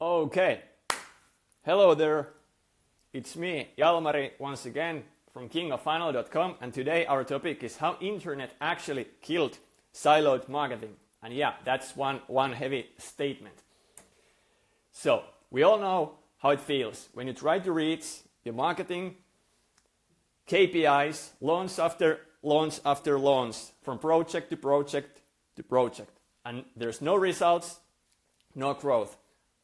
Okay, hello there, it's me, Jalmari, once again from kingoffunnel.com, and today our topic is how internet actually killed siloed marketing. And yeah, that's one heavy statement. So, we all know how it feels when you try to reach your marketing KPIs, launch after launch after launch, from project to project to project, and there's no results, no growth.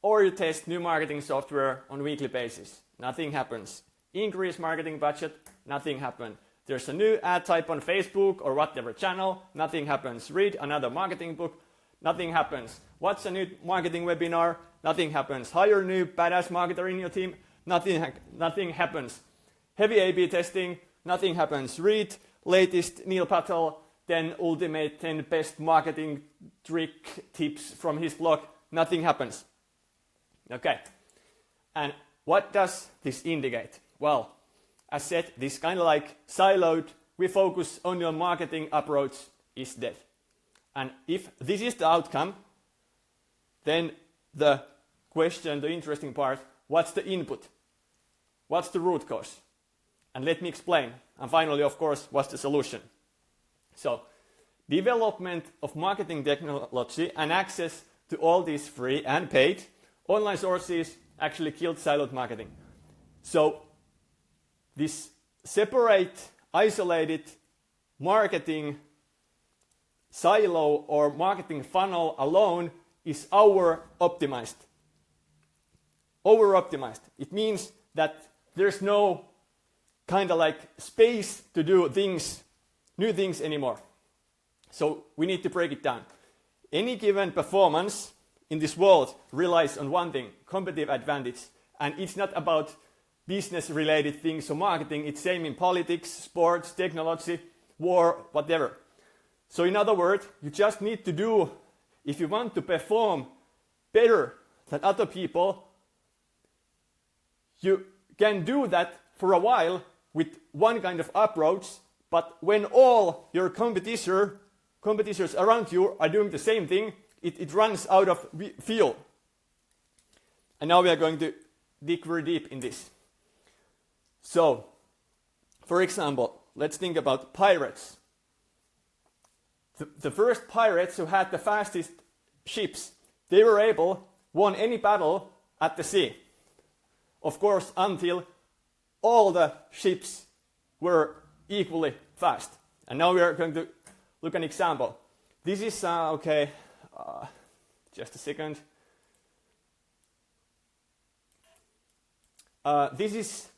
Or you test new marketing software on a weekly basis, nothing happens. Increase marketing budget, nothing happens. There's a new ad type on Facebook or whatever channel, nothing happens. Read another marketing book, nothing happens. Watch a new marketing webinar, nothing happens. Hire a new badass marketer in your team, nothing happens. Heavy A/B testing, nothing happens. Read latest Neil Patel 10 ultimate 10 best marketing trick tips from his blog, nothing happens. Okay, and what does this indicate? Well, as said, this kind of like siloed, we focus on your marketing approach is dead. And if this is the outcome, then the question, the interesting part, what's the input? What's the root cause? And let me explain. And finally, of course, what's the solution? So, development of marketing technology and access to all these free and paid online sources actually killed siloed marketing. So, this separate, isolated marketing silo or marketing funnel alone is over-optimized. Over-optimized. It means that there's no kind of like space to do new things anymore. So we need to break it down. Any given performance in this world relies on one thing, competitive advantage. And it's not about business-related things or marketing. It's same in politics, sports, technology, war, whatever. So in other words, you just need to do, if you want to perform better than other people, you can do that for a while with one kind of approach, but when all your competitors around you are doing the same thing, it runs out of fuel. And now we are going to dig very deep in this. So, for example, let's think about pirates. The first pirates who had the fastest ships, they were able won any battle at the sea. Of course, until all the ships were equally fast. And now we are going to look at an example. This is, just a second. This is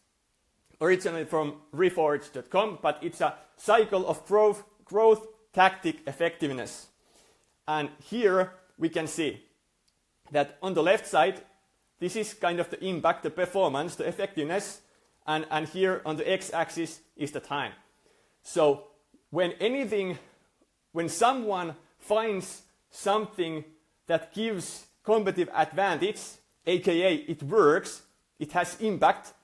originally from reforge.com, but it's a cycle of growth tactic effectiveness. And here we can see that on the left side, this is kind of the impact, the performance, the effectiveness, and here on the x-axis is the time. So when someone finds something that gives competitive advantage, aka it works, it has impact,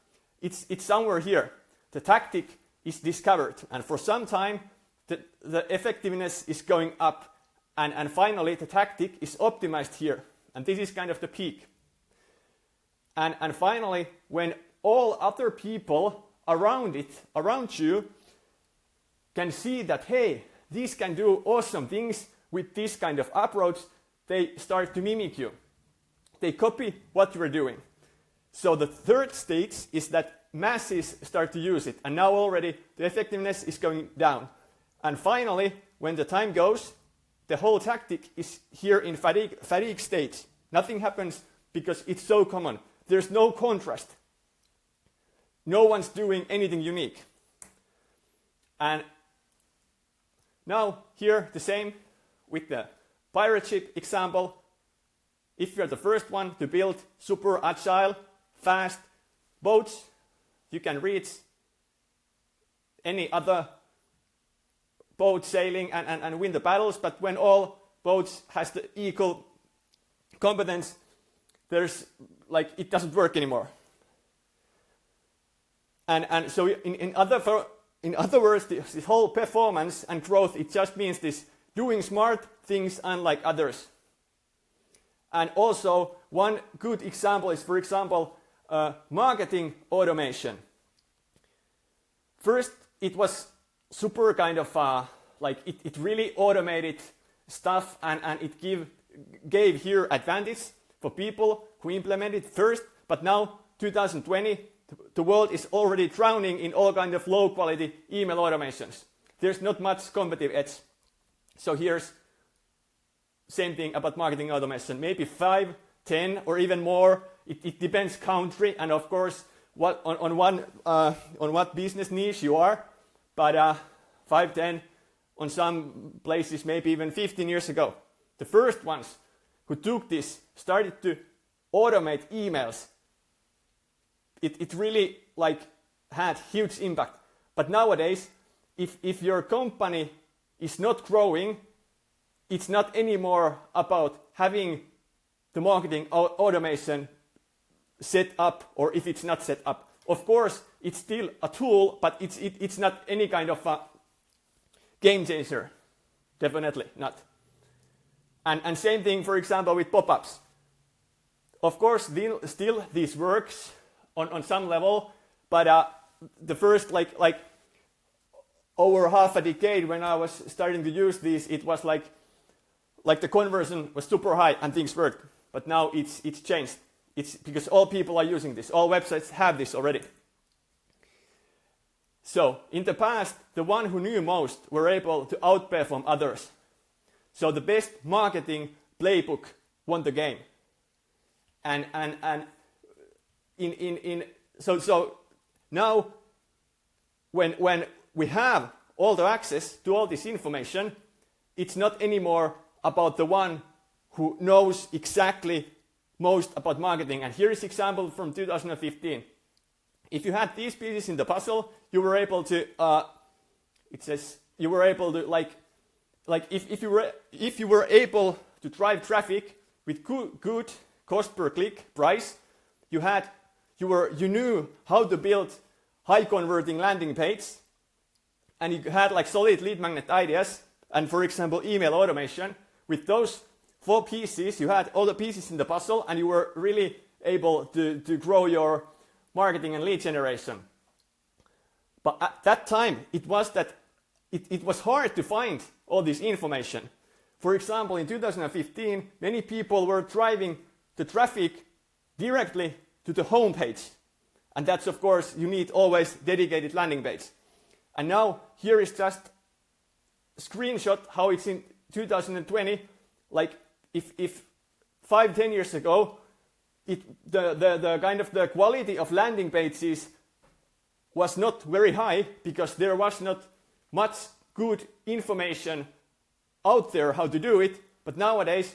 it's somewhere here. The tactic is discovered, and for some time the effectiveness is going up, and finally the tactic is optimized here, and this is kind of the peak. And finally, when all other people around you can see that, hey, these can do awesome things with this kind of approach, they start to mimic you. They copy what you're doing. So the third stage is that masses start to use it, and now already the effectiveness is going down. And finally, when the time goes, the whole tactic is here in fatigue stage. Nothing happens because it's so common. There's no contrast. No one's doing anything unique. And now here the same with the pirate ship example. If you're the first one to build super agile, fast boats, you can reach any other boat sailing and win the battles. But when all boats has the equal competence, it doesn't work anymore. And so in other words, this whole performance and growth, it just means this doing smart things unlike others. And also one good example is, for example, marketing automation. First, it was super kind of like it really automated stuff, and it gave here advantage for people who implemented first. But now, 2020, the world is already drowning in all kind of low quality email automations. There's not much competitive edge. So here's same thing about marketing automation. Maybe 5, 10, or even more. It depends country, and of course on what business niche you are. But 5, 10, on some places maybe even 15 years ago. The first ones who took this started to automate emails. It really like had huge impact. But nowadays, if your company is not growing, it's not anymore about having the marketing automation set up, or if it's not set up. Of course, it's still a tool, but it's not any kind of a game changer. Definitely not. And same thing, for example, with pop-ups. Of course, still this works on some level, but the first like over half a decade when I was starting to use these, it was like the conversion was super high and things worked. But now it's changed. It's because all people are using this. All websites have this already. So in the past, the one who knew most were able to outperform others. So the best marketing playbook won the game. And so now when we have all the access to all this information, it's not anymore about the one who knows exactly most about marketing. And here is an example from 2015. If you had these pieces in the puzzle, you were able to if you were able to drive traffic with good cost per click price, you knew how to build high converting landing page, and you had like solid lead magnet ideas, and for example email automation. With those 4 pieces, you had all the pieces in the puzzle, and you were really able to grow your marketing and lead generation. But at that time, it was hard to find all this information. For example, in 2015, many people were driving the traffic directly to the home page. And that's, of course, you need always dedicated landing page. And now, here is just a screenshot how it's in 2020. Like, if 5-10 years ago, the kind of the quality of landing pages was not very high because there was not much good information out there how to do it. But nowadays,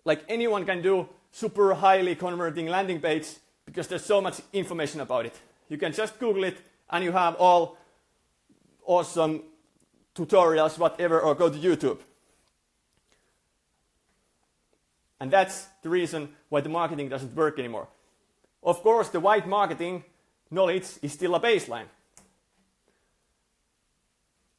like anyone can do super highly converting landing page because there's so much information about it. You can just Google it and you have all awesome tutorials, whatever, or go to YouTube. And that's the reason why the marketing doesn't work anymore. Of course, the white marketing knowledge is still a baseline.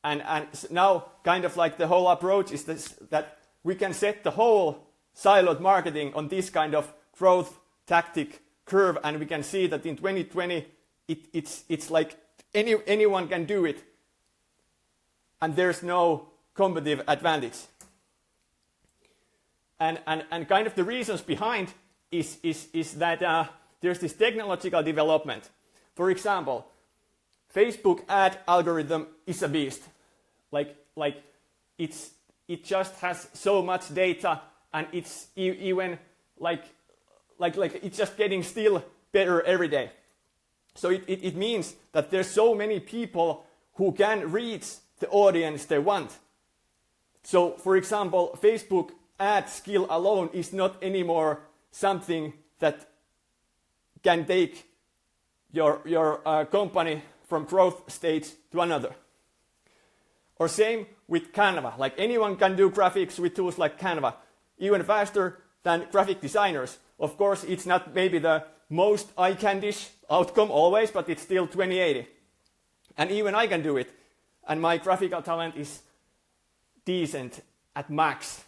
And now, kind of like the whole approach is this, that we can set the whole siloed marketing on this kind of growth tactic curve, and we can see that in 2020, it's like anyone can do it, and there's no competitive advantage. And kind of the reasons behind is that there's this technological development. For example, Facebook ad algorithm is a beast. Like it just has so much data, and it's even like it's just getting still better every day. So it means that there's so many people who can reach the audience they want. So for example, Facebook ad skill alone is not anymore something that can take your company from growth stage to another. Or same with Canva. Like anyone can do graphics with tools like Canva, even faster than graphic designers. Of course, it's not maybe the most eye-candish outcome always, but it's still 2080. And even I can do it. And my graphical talent is decent at max.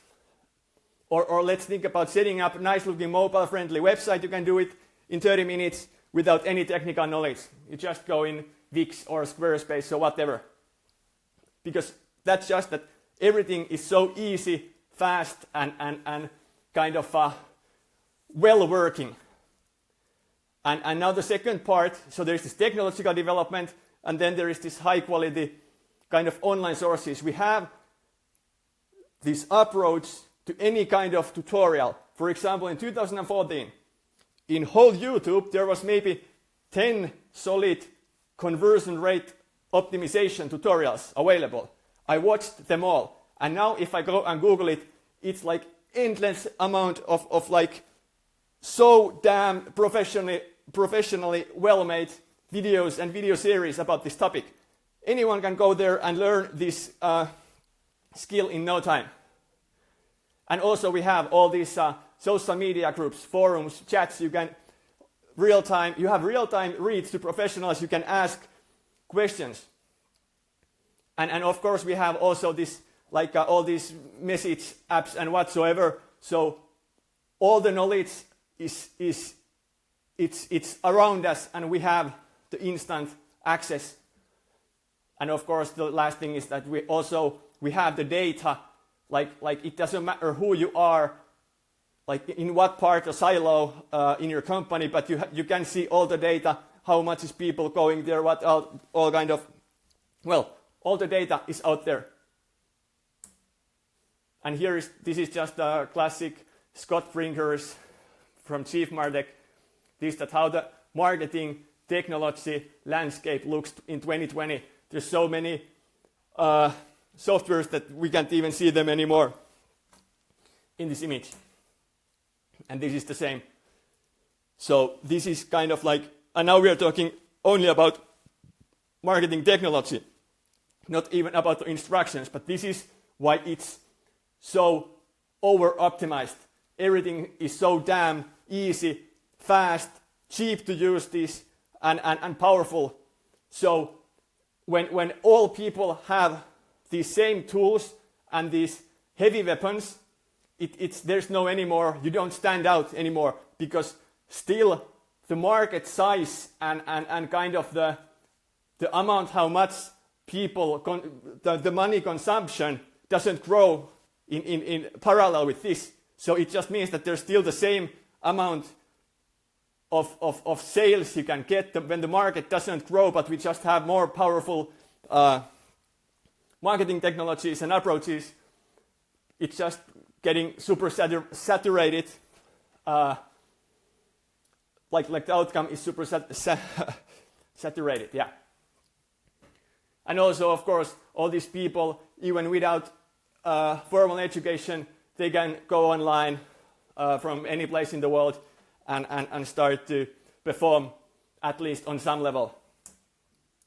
Or let's think about setting up a nice looking mobile friendly website. You can do it in 30 minutes without any technical knowledge. You just go in Wix or Squarespace or whatever. Because that's just that everything is so easy, fast, and kind of well working. And now the second part, so there's this technological development, and then there is this high quality kind of online sources. We have this approach to any kind of tutorial. For example, in 2014, in whole YouTube, there was maybe 10 solid conversion rate optimization tutorials available. I watched them all. And now if I go and Google it, it's like endless amount of like so damn professionally well-made videos and video series about this topic. Anyone can go there and learn this skill in no time. And also we have all these social media groups, forums, chats. You have real-time reads to professionals. You can ask questions. And of course we have also this like all these message apps and whatsoever. So all the knowledge it's around us, and we have the instant access. And of course the last thing is that we have the data. Like it doesn't matter who you are, like in what part or silo in your company, but you can see all the data, how much is people going there, what all kind of, well, all the data is out there. And this is just a classic Scott Brinker's from Chief Martech. This that how the marketing technology landscape looks in 2020. There's so many softwares that we can't even see them anymore in this image. And this is the same. So this is kind of like, and now we are talking only about marketing technology, not even about the instructions, but this is why it's so over-optimized. Everything is so damn easy, fast, cheap to use this, and powerful. So when all people have these same tools and these heavy weapons, there's no anymore, you don't stand out anymore, because still the market size and kind of the amount how much people, the money consumption doesn't grow in parallel with this. So it just means that there's still the same amount of sales you can get when the market doesn't grow, but we just have more powerful marketing technologies and approaches. It's just getting super saturated. Like the outcome is super saturated, yeah. And also, of course, all these people, even without formal education, they can go online from any place in the world and start to perform, at least on some level.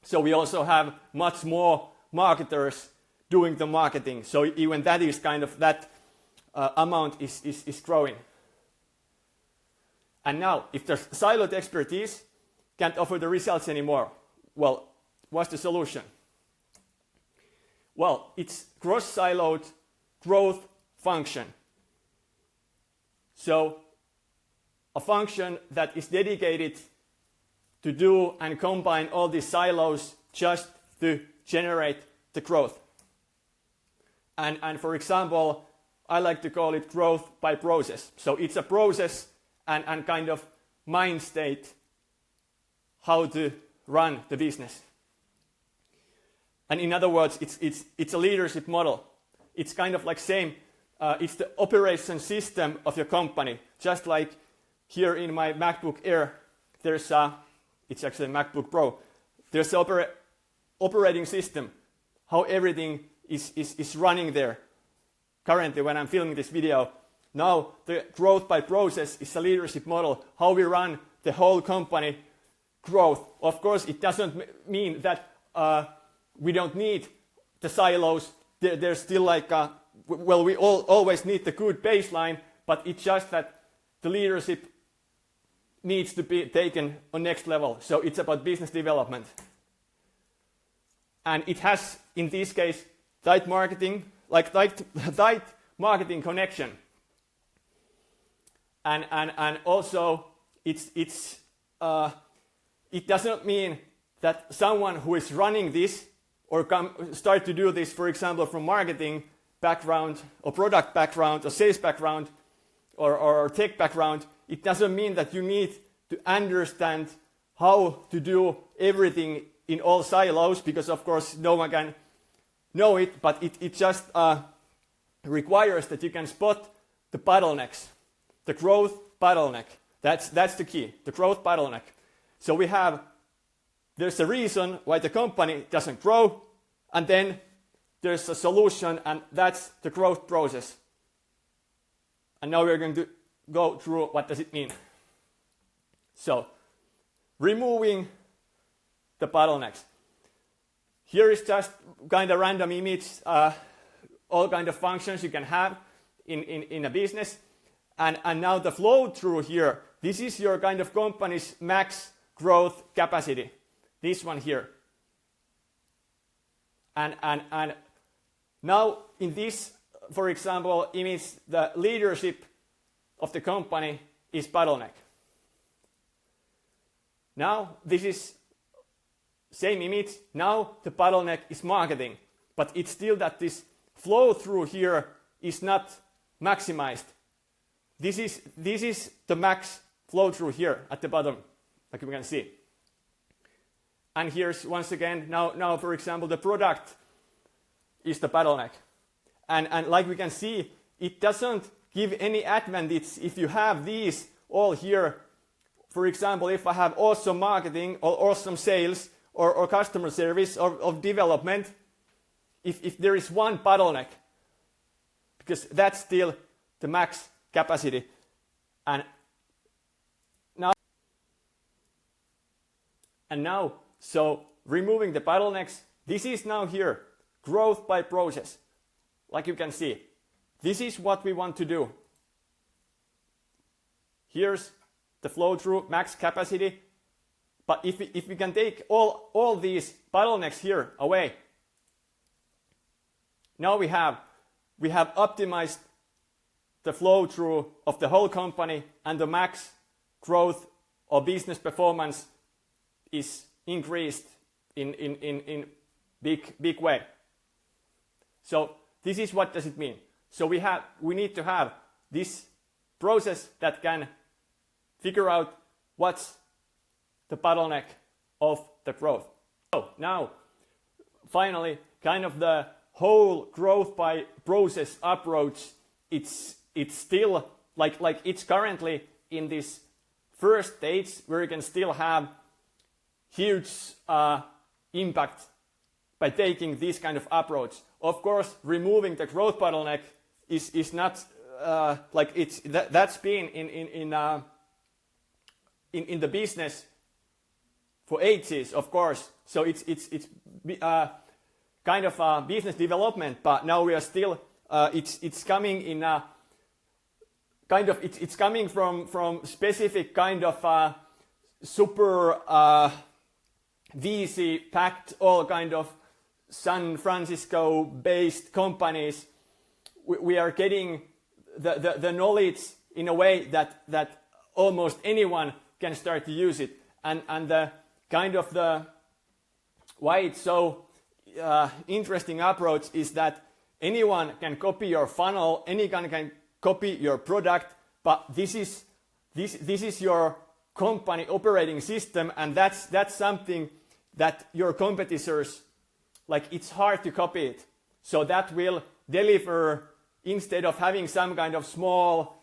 So we also have much more marketers doing the marketing. So even that is kind of, that amount is growing. And now, if the siloed expertise can't offer the results anymore, well, what's the solution? Well, it's cross-siloed growth function. So a function that is dedicated to do and combine all these silos just to generate the growth. And for example, I like to call it growth by process. So it's a process and kind of mind state how to run the business. And in other words, it's a leadership model. It's kind of like same, it's the operation system of your company. Just like here in my MacBook Air, it's actually a MacBook Pro. There's the operating system, how everything is running there. Currently, when I'm filming this video, now the growth by process is a leadership model, how we run the whole company growth. Of course, it doesn't mean that we don't need the silos. There's still like, we always need the good baseline, but it's just that the leadership needs to be taken on next level. So it's about business development. And it has, in this case, tight marketing connection. and also it doesn't mean that someone who is running this or start to do this, for example, from marketing background or product background or sales background or tech background, it doesn't mean that you need to understand how to do everything in all silos, because of course no one can know it, but it just requires that you can spot the bottlenecks, the growth bottleneck. That's the key, the growth bottleneck. So there's a reason why the company doesn't grow, and then there's a solution, and that's the growth process. And now we're going to go through what does it mean. So, removing the bottlenecks. Here is just kind of random image, all kind of functions you can have in a business. And now the flow through here, this is your kind of company's max growth capacity. This one here. And now in this, for example, image, the leadership of the company is bottleneck. Now this is same image. Now the bottleneck is marketing, but it's still that this flow through here is not maximized. This is the max flow through here at the bottom, like we can see. And here's once again, now for example, the product is the bottleneck. And like we can see, it doesn't give any advantage if you have these all here. For example, if I have awesome marketing or awesome sales or customer service or development, if there is one bottleneck, because that's still the max capacity. And now, so removing the bottlenecks, this is now here, growth by process. Like you can see, this is what we want to do. Here's the flow through, max capacity. But if we can take all these bottlenecks here away, now we have optimized the flow through of the whole company, and the max growth or business performance is increased in big way. So this is what does it mean. So we need to have this process that can figure out what's the bottleneck of the growth. So now, finally, kind of the whole growth by process approach, it's still like it's currently in this first stage where you can still have huge impact by taking this kind of approach. Of course, removing the growth bottleneck is not like it's that's been in the business for ages, of course. So it's kind of business development, but now we are still it's coming in kind of it's coming from specific kind of super VC packed all kind of San Francisco based companies. We are getting the knowledge in a way that almost anyone can start to use it, and the kind of the why it's so interesting approach is that anyone can copy your funnel, anyone can copy your product, but this is your company operating system, and that's something that your competitors, like, it's hard to copy it. So that will deliver, instead of having some kind of small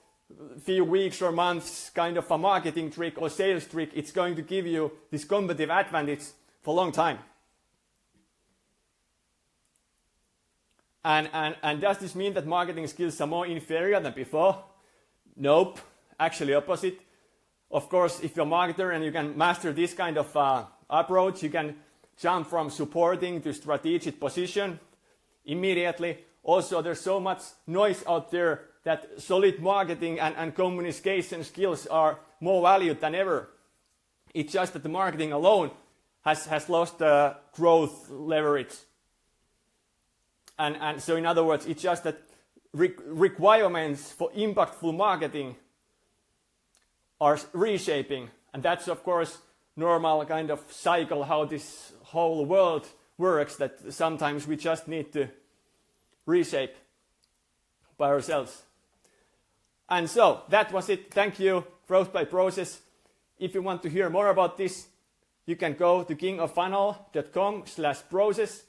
few weeks or months kind of a marketing trick or sales trick, it's going to give you this competitive advantage for a long time. And does this mean that marketing skills are more inferior than before? Nope, actually opposite. Of course, if you're a marketer and you can master this kind of approach, you can jump from supporting to strategic position immediately. Also, there's so much noise out there that solid marketing and communication skills are more valued than ever. It's just that the marketing alone has lost the growth leverage. And so in other words, it's just that requirements for impactful marketing are reshaping. And that's of course normal kind of cycle how this whole world works, that sometimes we just need to reshape by ourselves. And so that was it. Thank you, Growth by Process. If you want to hear more about this, you can go to kingoffunnel.com/process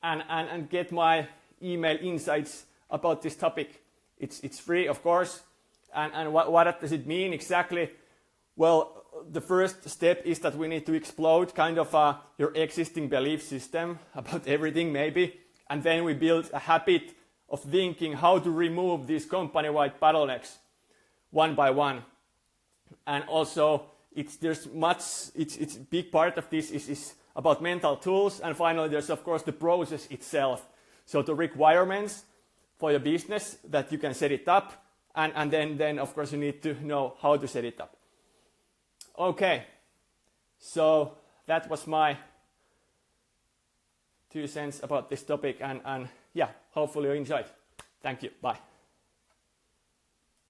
and get my email insights about this topic. It's free, of course. And what does it mean exactly? Well, the first step is that we need to explode kind of your existing belief system about everything maybe. And then we build a habit of thinking how to remove these company-wide bottlenecks one by one. And also, it's a big part of this is about mental tools. And finally, there's of course the process itself. So the requirements for your business that you can set it up. And then of course you need to know how to set it up. Okay, so that was my 2 cents about this topic, and yeah, hopefully you enjoyed. Thank you, bye.